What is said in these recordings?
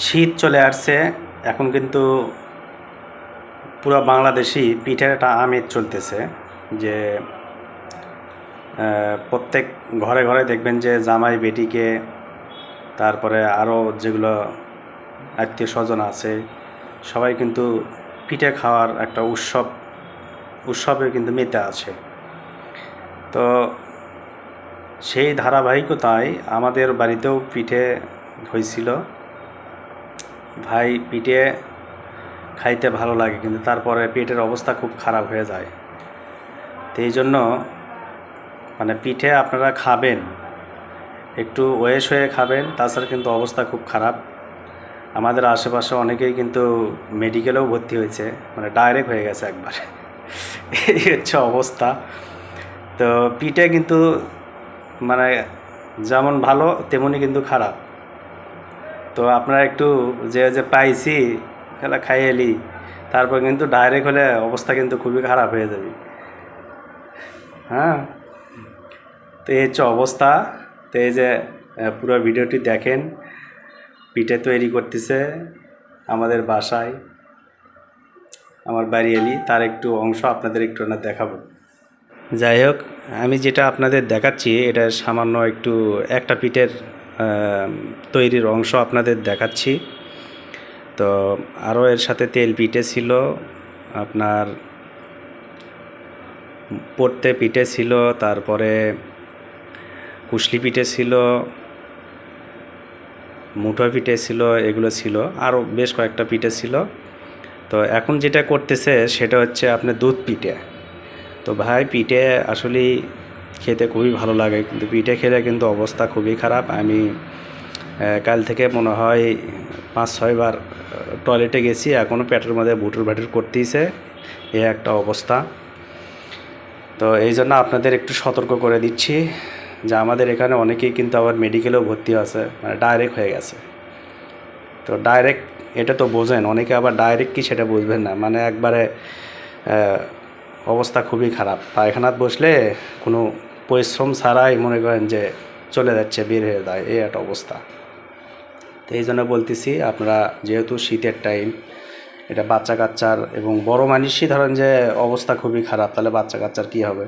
শীত চলে আসছে। এখন কিন্তু পুরো বাংলাদেশই পিঠের একটা আমেজ চলতেছে। যে প্রত্যেক ঘরে ঘরে দেখবেন যে জামাই বেটিকে, তারপরে আরও যেগুলো আত্মীয় স্বজন আছে, সবাই কিন্তু পিঠে খাওয়ার একটা উৎসবে কিন্তু মেতে আছে। তো সেই ধারাবাহিকতায় আমাদের বাড়িতেও পিঠে হয়েছিল। ভাই, পিঠে খাইতে ভালো লাগে, কিন্তু তারপরে পেটের অবস্থা খুব খারাপ হয়ে যায়। তো এই জন্য মানে পিঠে আপনারা খাবেন, একটু ওয়েশ হয়ে খাবেন, তাছাড়া কিন্তু অবস্থা খুব খারাপ। আমাদের আশেপাশে অনেকেই কিন্তু মেডিকেলেও ভর্তি হয়েছে, মানে ডাইরেক্ট হয়ে গেছে একবার। এই হচ্ছে অবস্থা। তো পিঠে কিন্তু মানে যেমন ভালো তেমনই কিন্তু খারাপ। তো আপনারা একটু যে যে পাইছি খেলা খাইয়ে এলি, তারপর কিন্তু ডাইরেক্ট হলে অবস্থা কিন্তু খুবই খারাপ হয়ে যাবে। হ্যাঁ, তো এই হচ্ছে অবস্থা। তো এই যে পুরো ভিডিওটি দেখেন, পিঠে তৈরি করতেছে আমাদের বাসায় আমার বাড়ি এলি, তার একটু অংশ আপনাদের একটু না দেখাবো। যাই হোক, আমি যেটা আপনাদের দেখাচ্ছি এটা সামান্য একটু একটা পিঠের তৈরির অংশ আপনাদের দেখাচ্ছি। তো আরও এর সাথে তেল পিঠে ছিল, আপনার পড়তে পিঠে ছিল, তারপরে কুশলি পিঠে ছিল, মুঠো পিঠে ছিল, এগুলো ছিল, আরও বেশ কয়েকটা পিঠে ছিল। তো এখন যেটা করতেছে সেটা হচ্ছে আপনার দুধ পিঠে। তো ভাই, পিঠে আসলেই খেতে খুবই ভালো লাগে, কিন্তু পিঠে খেলে কিন্তু অবস্থা খুবই খারাপ। আমি কাল থেকে মনে হয় 5-6 বার টয়লেটে গেছি, এখনও পেটের মধ্যে বুটুর ভাটুর করতেইছে, এই একটা অবস্থা। তো এই জন্য আপনাদের একটু সতর্ক করে দিচ্ছি যে আমাদের এখানে অনেকেই কিন্তু আবার মেডিকেলেও ভর্তি আছে, মানে ডাইরেক্ট হয়ে গেছে। তো ডাইরেক্ট এটা তো বোঝেন, অনেকে আবার ডাইরেক্ট কি সেটা বুঝবেন না, মানে একবারে অবস্থা খুবই খারাপ। পায়খানাত বসলে কোনো পরিশ্রম ছাড়াই মনে করেন যে চলে যাচ্ছে, বের হয়ে যায়, এই একটা অবস্থা। তো এই জন্য বলতেছি, আপনারা যেহেতু শীতের টাইম, এটা বাচ্চা কাচ্চার এবং বড় মানুষই ধরেন যে অবস্থা খুবই খারাপ, তাহলে বাচ্চা কাচ্চার কী হবে।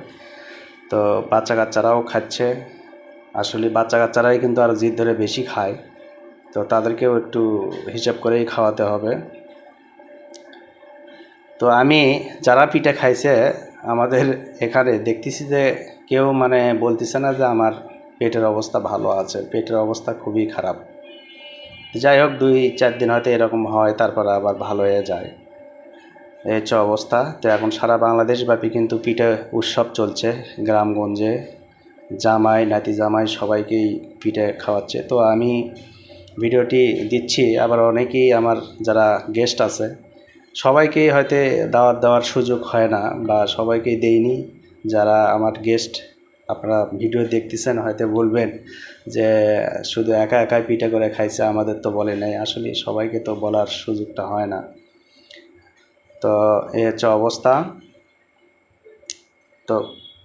তো বাচ্চা কাচ্চারাও খাচ্ছে, আসলে বাচ্চা কাচ্চারাই কিন্তু আর জিদ ধরে বেশি খায়, তো তাদেরকেও একটু হিসাব করেই খাওয়াতে হবে। তো আমি যারা পিঠা খাইছে আমাদের এখানে দেখতেছি যে কেউ মানে বলতেছে না যে আমার পেটের অবস্থা ভালো আছে, পেটের অবস্থা খুবই খারাপ। যাই হোক, 2-4 দিন হয়তো এরকম হয়, তারপর আবার ভালো হয়ে যায়, এই হচ্ছে অবস্থা। তো এখন সারা বাংলাদেশব্যাপী কিন্তু পিঠে উৎসব চলছে, গ্রামগঞ্জে জামাই নাতি জামাই সবাইকেই পিঠে খাওয়াচ্ছে। তো আমি ভিডিওটি দিচ্ছি, আবার অনেকেই আমার যারা গেস্ট আছে সবাইকেই হয়তো দাওয়াত দেওয়ার সুযোগ হয় না, বা সবাইকেই দেইনি। যারা আমার গেস্ট আপনারা ভিডিও দেখতেছেন হয়তো বলবেন যে শুধু একা একাই পিঠা করে খাইছে, আমাদের তো বলে নাই। আসলে সবাইকে তো বলার সুযোগটা হয় না। তো এই হচ্ছে অবস্থা। তো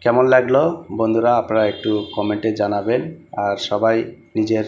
কেমন লাগলো বন্ধুরা, আপনারা একটু কমেন্টে জানাবেন, আর সবাই নিজের